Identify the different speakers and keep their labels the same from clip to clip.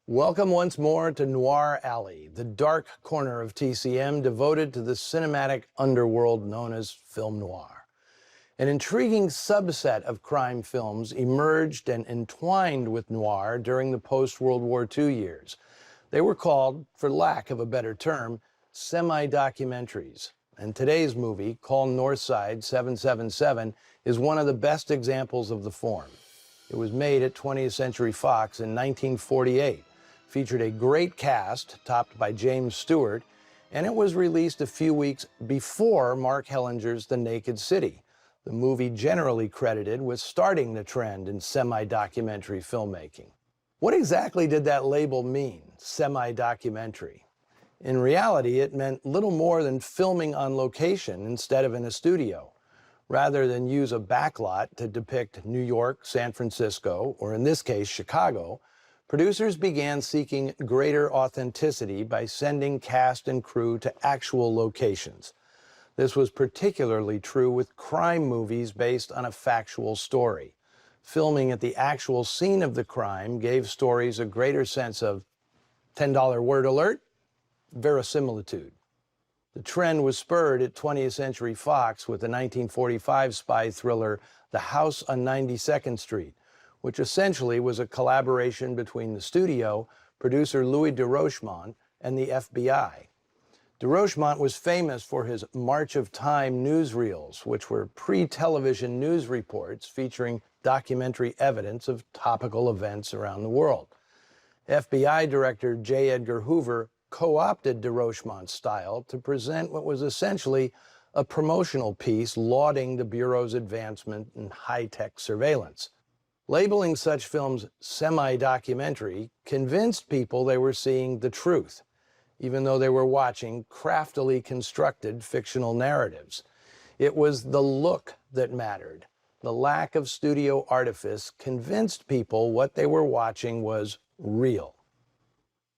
Speaker 1: Welcome once more to Noir Alley, the dark corner of TCM devoted to the cinematic underworld known as film noir. An intriguing subset of crime films emerged and entwined with noir during the post-World War II years. They were called, for lack of a better term, semi-documentaries. And today's movie, called Northside 777, is one of the best examples of the form. It was made at 20th Century Fox in 1948. Featured a great cast, topped by James Stewart, and it was released a few weeks before Mark Hellinger's The Naked City, the movie generally credited with starting the trend in semi-documentary filmmaking. What exactly did that label mean, semi-documentary? In reality, it meant little more than filming on location instead of in a studio, rather than use a backlot to depict New York, San Francisco, or in this case, Chicago. Producers began seeking greater authenticity by sending cast and crew to actual locations. This was particularly true with crime movies based on a factual story. Filming at the actual scene of the crime gave stories a greater sense of, $10 word alert, verisimilitude. The trend was spurred at 20th Century Fox with the 1945 spy thriller The House on 92nd Street, which essentially was a collaboration between the studio, producer Louis de Rochemont, and the FBI. De Rochemont was famous for his March of Time newsreels, which were pre-television news reports featuring documentary evidence of topical events around the world. FBI Director J. Edgar Hoover co-opted de Rochemont's style to present what was essentially a promotional piece lauding the Bureau's advancement in high-tech surveillance. Labeling such films semi-documentary convinced people they were seeing the truth, even though they were watching craftily constructed fictional narratives. It was the look that mattered. The lack of studio artifice convinced people what they were watching was real.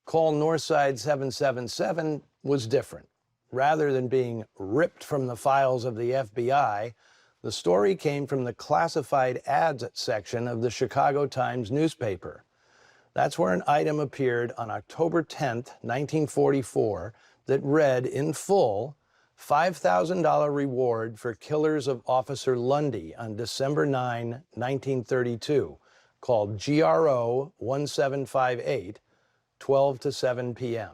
Speaker 1: Call Northside 777 was different. Rather than being ripped from the files of the FBI, the story came from the classified ads section of the Chicago Times newspaper. That's where an item appeared on October 10, 1944, that read in full, $5,000 reward for killers of Officer Lundy on December 9, 1932, called GRO 1758, 12 to 7 p.m.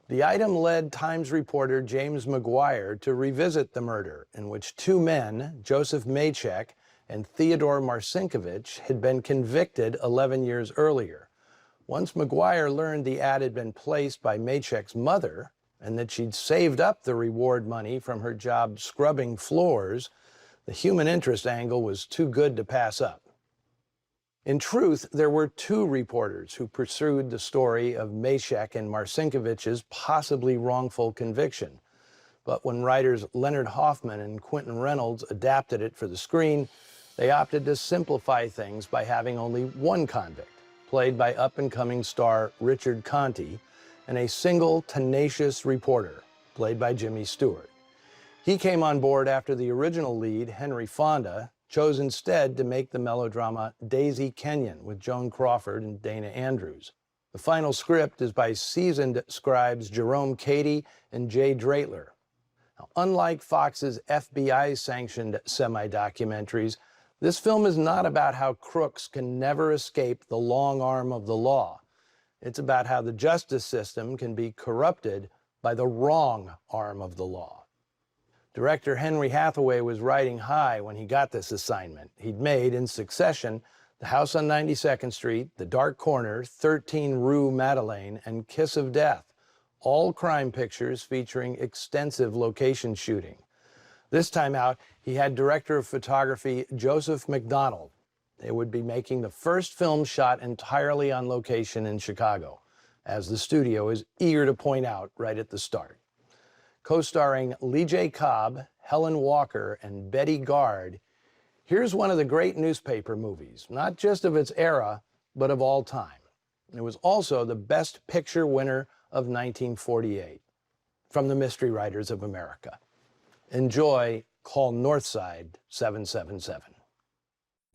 Speaker 1: The item led Times reporter James McGuire to revisit the murder, in which two men, Joseph Maychek and Theodore Marcinkovich, had been convicted 11 years earlier. Once McGuire learned the ad had been placed by Maychek's mother and that she'd saved up the reward money from her job scrubbing floors, the human interest angle was too good to pass up. In truth, there were two reporters who pursued the story of Maychek and Marcinkovich's possibly wrongful conviction. But when writers Leonard Hoffman and Quentin Reynolds adapted it for the screen, they opted to simplify things by having only one convict, played by up-and-coming star Richard Conte, and a single tenacious reporter, played by Jimmy Stewart. He came on board after the original lead, Henry Fonda, chose instead to make the melodrama Daisy Kenyon with Joan Crawford and Dana Andrews. The final script is by seasoned scribes Jerome Cady and Jay Draitler. Now, unlike Fox's FBI-sanctioned semi-documentaries, this film is not about how crooks can never escape the long arm of the law. It's about how the justice system can be corrupted by the wrong arm of the law. Director Henry Hathaway was riding high when he got this assignment. He'd made, in succession, The House on 92nd Street, The Dark Corner, 13 Rue Madeleine, and Kiss of Death, all crime pictures featuring extensive location shooting. This time out, he had director of photography Joseph McDonald. They would be making the first film shot entirely on location in Chicago, as the studio is eager to point out right at the start. Co-starring Lee J. Cobb, Helen Walker, and Betty Gard, here's one of the great newspaper movies, not just of its era, but of all time. It was also the Best Picture winner of 1948. from the Mystery Writers of America. Enjoy. Call Northside 777.